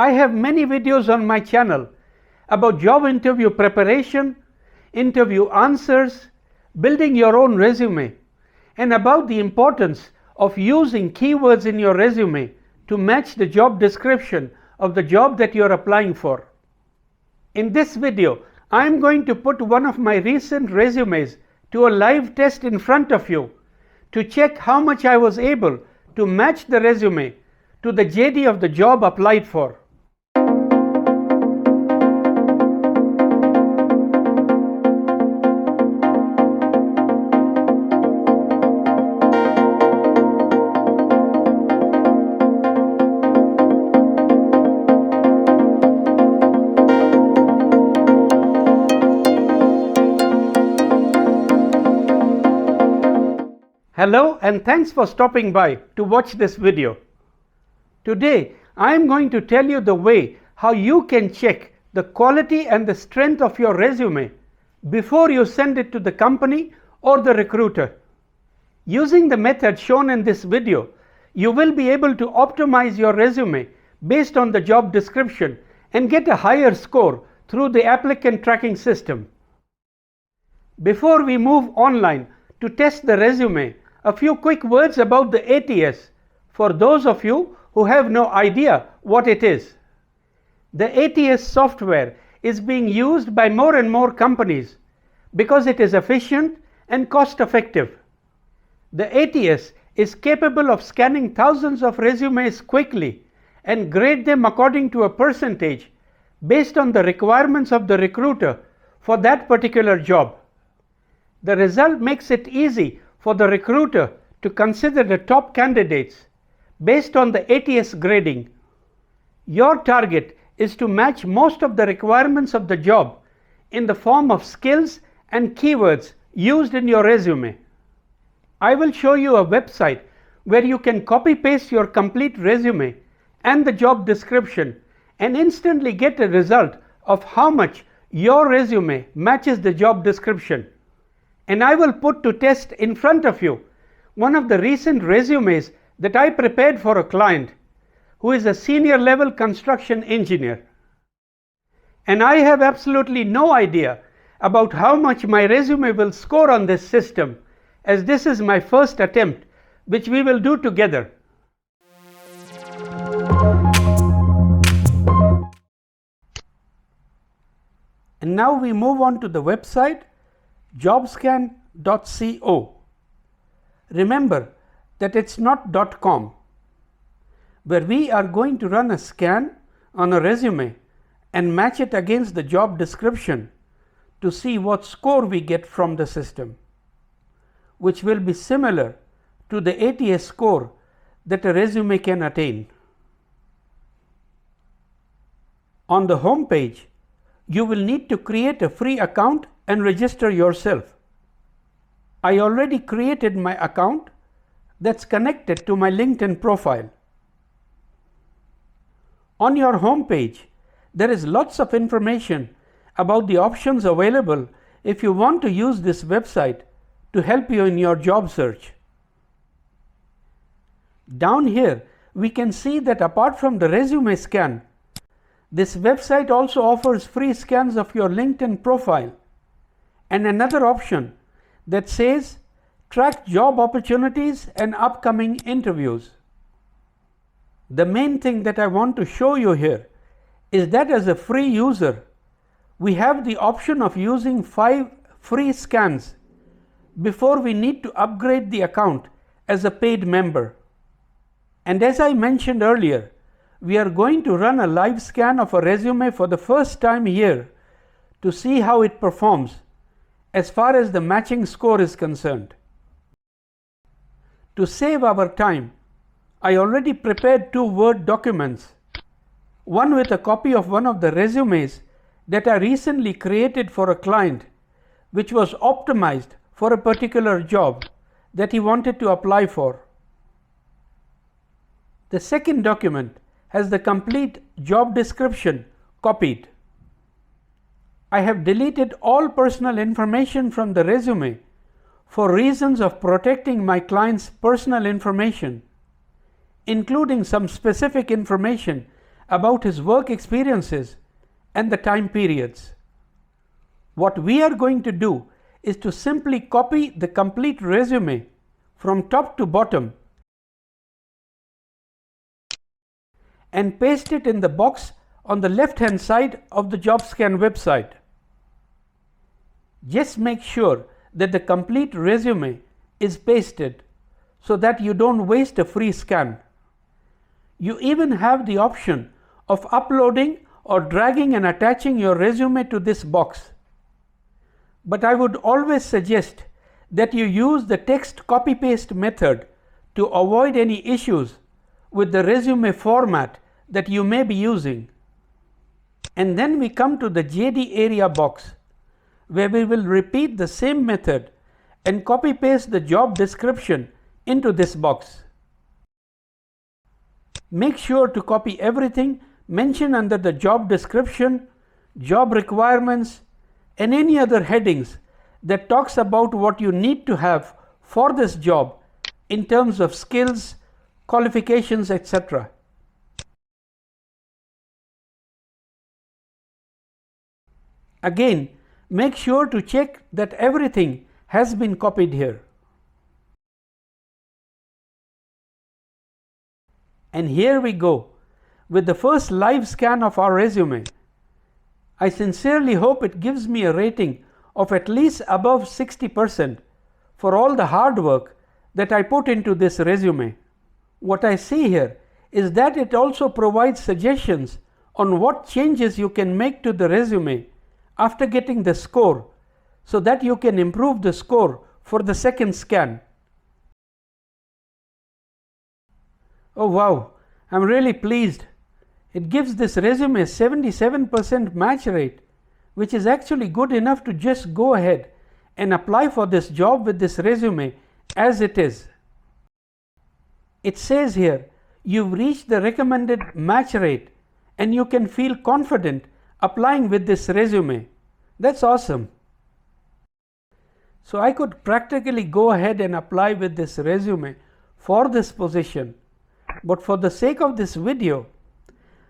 I have many videos on my channel about job interview preparation, interview answers, building your own resume, and about the importance of using keywords in your resume to match the job description of the job that you are applying for. In this video, I am going to put one of my recent resumes to a live test in front of you to check how much I was able to match the resume to the JD of the job applied for. Hello and thanks for stopping by to watch this video. Today I am going to tell you the way how you can check the quality and the strength of your resume before you send it to the company or the recruiter. Using the method shown in this video, you will be able to optimize your resume based on the job description and get a higher score through the applicant tracking system. Before we move online to test the resume, a few quick words about the ATS for those of you who have no idea what it is. The ATS software is being used by more and more companies because it is efficient and cost effective. The ATS is capable of scanning thousands of resumes quickly and grade them according to a percentage based on the requirements of the recruiter for that particular job. The result makes it easy for the recruiter to consider the top candidates based on the ATS grading. Your target is to match most of the requirements of the job in the form of skills and keywords used in your resume. I will show you a website where you can copy paste your complete resume and the job description and instantly get a result of how much your resume matches the job description. And I will put to test in front of you one of the recent resumes that I prepared for a client who is a senior level construction engineer. And I have absolutely no idea about how much my resume will score on this system, as this is my first attempt, which we will do together. And now we move on to the website jobscan.co. Remember that it's not .com, where we are going to run a scan on a resume and match it against the job description to see what score we get from the system, which will be similar to the ATS score that a resume can attain. On the home page, you will need to create a free account and register yourself. I already created my account that's connected to my LinkedIn profile. On your home page, there is lots of information about the options available if you want to use this website to help you in your job search. Down here, we can see that apart from the resume scan, this website also offers free scans of your LinkedIn profile and another option that says track job opportunities and upcoming interviews. The main thing that I want to show you here is that as a free user, we have the option of using 5 free scans before we need to upgrade the account as a paid member. And as I mentioned earlier, we are going to run a live scan of a resume for the first time here to see how it performs as far as the matching score is concerned. To save our time, I already prepared 2 Word documents, one with a copy of one of the resumes that I recently created for a client, which was optimized for a particular job that he wanted to apply for. The second document has the complete job description copied. I have deleted all personal information from the resume for reasons of protecting my client's personal information, including some specific information about his work experiences and the time periods. What we are going to do is to simply copy the complete resume from top to bottom and paste it in the box on the left-hand side of the JobScan website. Just make sure that the complete resume is pasted so that you don't waste a free scan. You even have the option of uploading or dragging and attaching your resume to this box. But I would always suggest that you use the text copy-paste method to avoid any issues with the resume format that you may be using. And then we come to the JD area box, where we will repeat the same method and copy paste the job description into this box. Make sure to copy everything mentioned under the job description, job requirements, and any other headings that talks about what you need to have for this job in terms of skills, qualifications, etc. Again, make sure to check that everything has been copied here. And here we go with the first live scan of our resume. I sincerely hope it gives me a rating of at least above 60% for all the hard work that I put into this resume. What I see here is that it also provides suggestions on what changes you can make to the resume after getting the score, so that you can improve the score for the second scan. Oh wow, I'm really pleased. It gives this resume 77% match rate, which is actually good enough to just go ahead and apply for this job with this resume as it is. It says here, you've reached the recommended match rate and you can feel confident applying with this resume. That's awesome. So I could practically go ahead and apply with this resume for this position. But for the sake of this video,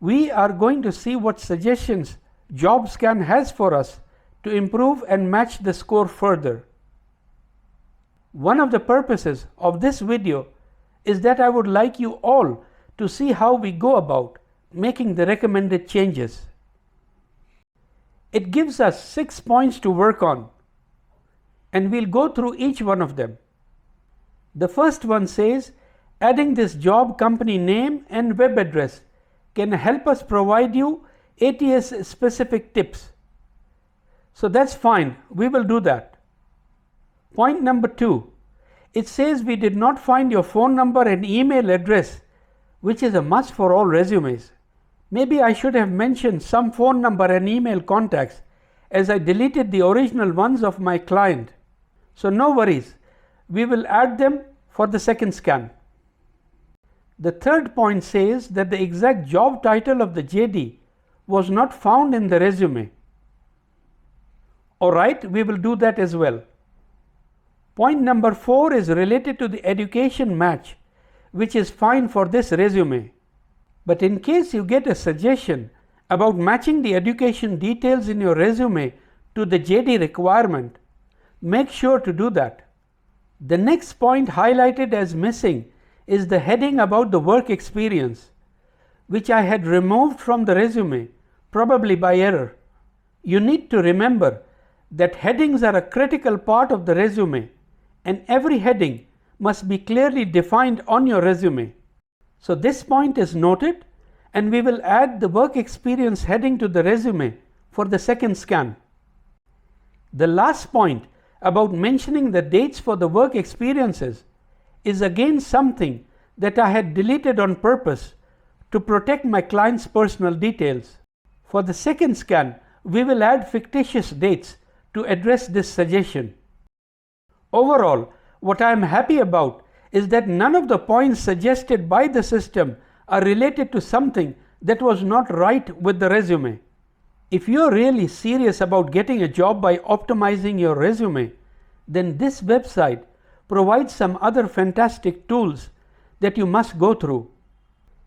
we are going to see what suggestions JobScan has for us to improve and match the score further. One of the purposes of this video is that I would like you all to see how we go about making the recommended changes. It gives us 6 points to work on, and we'll go through each one of them. The first one says, adding this job company name and web address can help us provide you ATS specific tips. So that's fine, we will do that. Point number 2, it says we did not find your phone number and email address, which is a must for all resumes. Maybe I should have mentioned some phone number and email contacts, as I deleted the original ones of my client. So no worries, we will add them for the second scan. The third point says that the exact job title of the JD was not found in the resume. Alright, we will do that as well. Point number 4 is related to the education match, which is fine for this resume. But in case you get a suggestion about matching the education details in your resume to the JD requirement, make sure to do that. The next point highlighted as missing is the heading about the work experience, which I had removed from the resume, probably by error. You need to remember that headings are a critical part of the resume, and every heading must be clearly defined on your resume. So this point is noted, and we will add the work experience heading to the resume for the second scan. The last point about mentioning the dates for the work experiences is again something that I had deleted on purpose to protect my client's personal details. For the second scan, we will add fictitious dates to address this suggestion. Overall, what I am happy about is that none of the points suggested by the system are related to something that was not right with the resume. If you are really serious about getting a job by optimizing your resume, then this website provides some other fantastic tools that you must go through.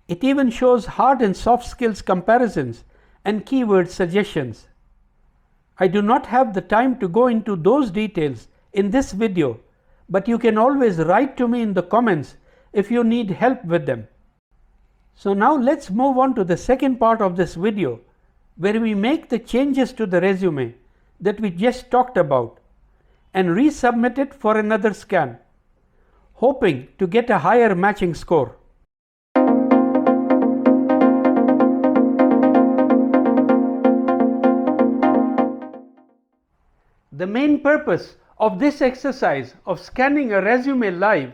It even shows hard and soft skills comparisons and keyword suggestions. I do not have the time to go into those details in this video, but you can always write to me in the comments if you need help with them. So now let's move on to the second part of this video, where we make the changes to the resume that we just talked about and resubmit it for another scan, hoping to get a higher matching score. The main purpose of this exercise of scanning a resume live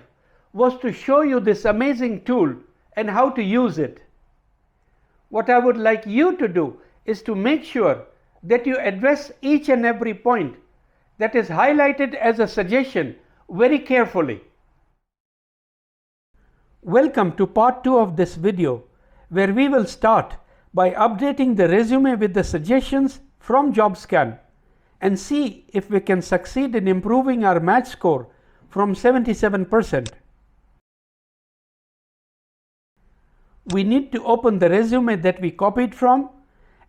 was to show you this amazing tool and how to use it. What I would like you to do is to make sure that you address each and every point that is highlighted as a suggestion very carefully. Welcome to part 2 of this video, where we will start by updating the resume with the suggestions from JobScan and see if we can succeed in improving our match score from 77%. We need to open the resume that we copied from,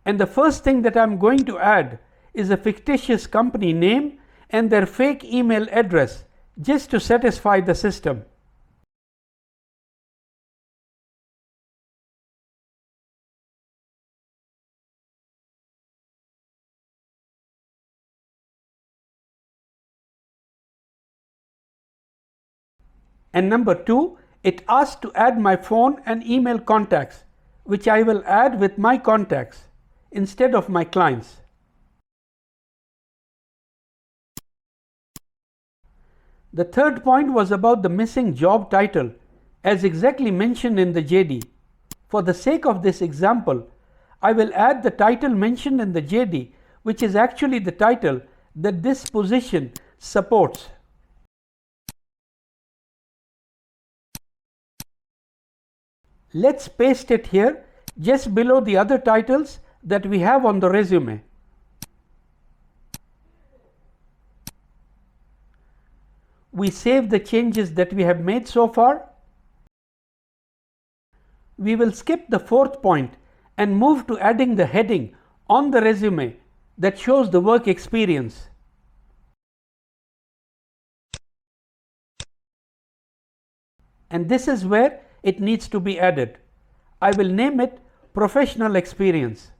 and the first thing that I'm going to add is a fictitious company name and their fake email address just to satisfy the system. And number 2, it asks to add my phone and email contacts, which I will add with my contacts instead of my clients. The third point was about the missing job title, as exactly mentioned in the JD. For the sake of this example, I will add the title mentioned in the JD, which is actually the title that this position supports. Let's paste it here just below the other titles that we have on the resume. We save the changes that we have made so far. We will skip the fourth point and move to adding the heading on the resume that shows the work experience. And this is where it needs to be added. I will name it Professional Experience.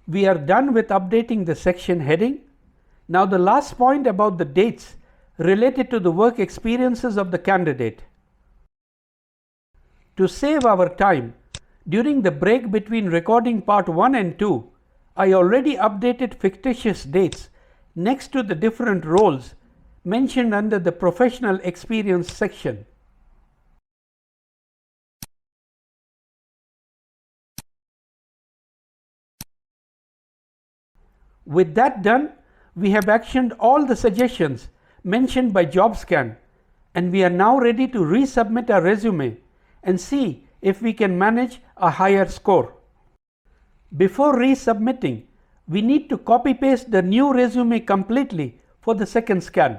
We are done with updating the section heading. Now the last point about the dates related to the work experiences of the candidate. To save our time, during the break between recording part 1 and 2, I already updated fictitious dates next to the different roles mentioned under the Professional Experience section. With that done, we have actioned all the suggestions mentioned by JobScan, and we are now ready to resubmit our resume and see if we can manage a higher score. Before resubmitting, we need to copy paste the new resume completely for the second scan.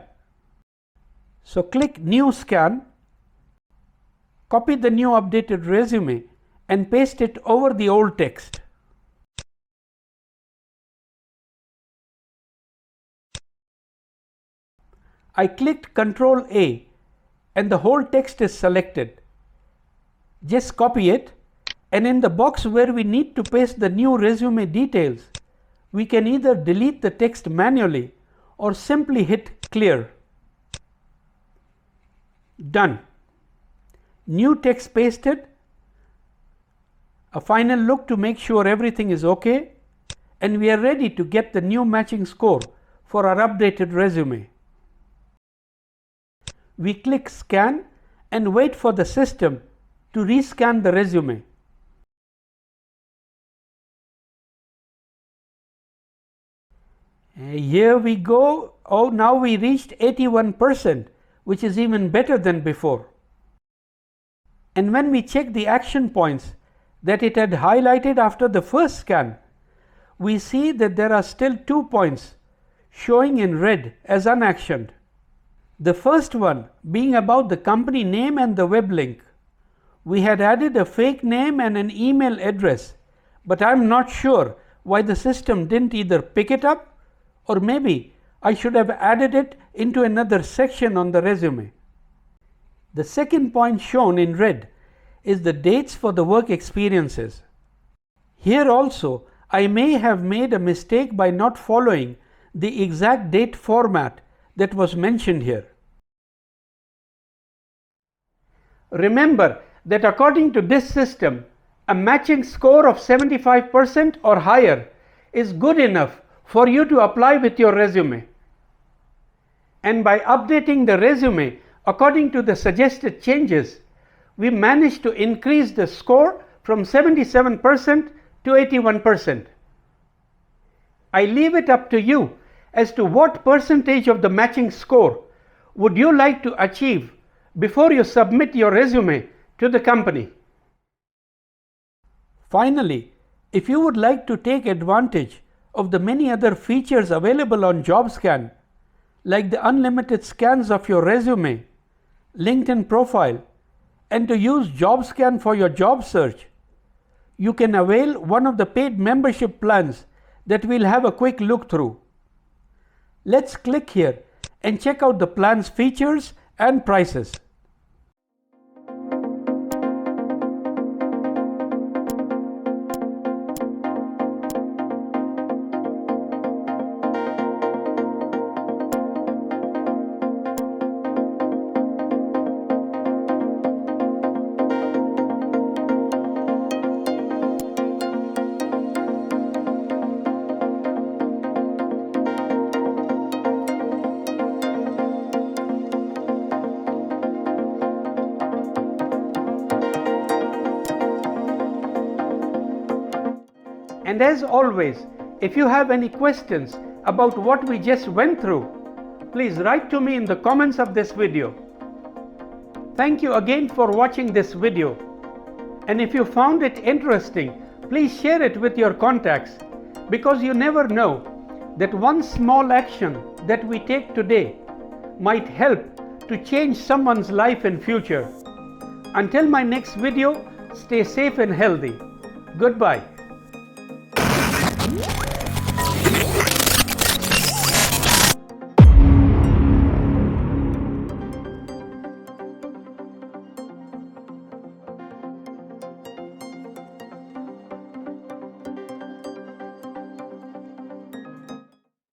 So click New Scan, copy the new updated resume and paste it over the old text. I clicked Ctrl A and the whole text is selected. Just copy it, and in the box where we need to paste the new resume details, we can either delete the text manually or simply hit Clear. Done. New text pasted. A final look to make sure everything is okay, and we are ready to get the new matching score for our updated resume. We click Scan and wait for the system to rescan the resume. Here we go. Oh, now we reached 81%, which is even better than before. And when we check the action points, that it had highlighted after the first scan, we see that there are still 2 points showing in red as unactioned. The first one being about the company name and the web link. We had added a fake name and an email address, but I'm not sure why the system didn't either pick it up, or maybe I should have added it into another section on the resume. The second point shown in red is the dates for the work experiences. Here also, I may have made a mistake by not following the exact date format that was mentioned here. Remember that according to this system, a matching score of 75% or higher is good enough for you to apply with your resume. And by updating the resume according to the suggested changes, we managed to increase the score from 77% to 81%. I leave it up to you as to what percentage of the matching score would you like to achieve before you submit your resume to the company. Finally, if you would like to take advantage of the many other features available on JobScan, like the unlimited scans of your resume, LinkedIn profile, and to use JobScan for your job search, you can avail one of the paid membership plans that we'll have a quick look through. Let's click here and check out the plan's features and prices. And as always, if you have any questions about what we just went through, please write to me in the comments of this video. Thank you again for watching this video. And if you found it interesting, please share it with your contacts, because you never know that one small action that we take today might help to change someone's life in future. Until my next video, stay safe and healthy. Goodbye.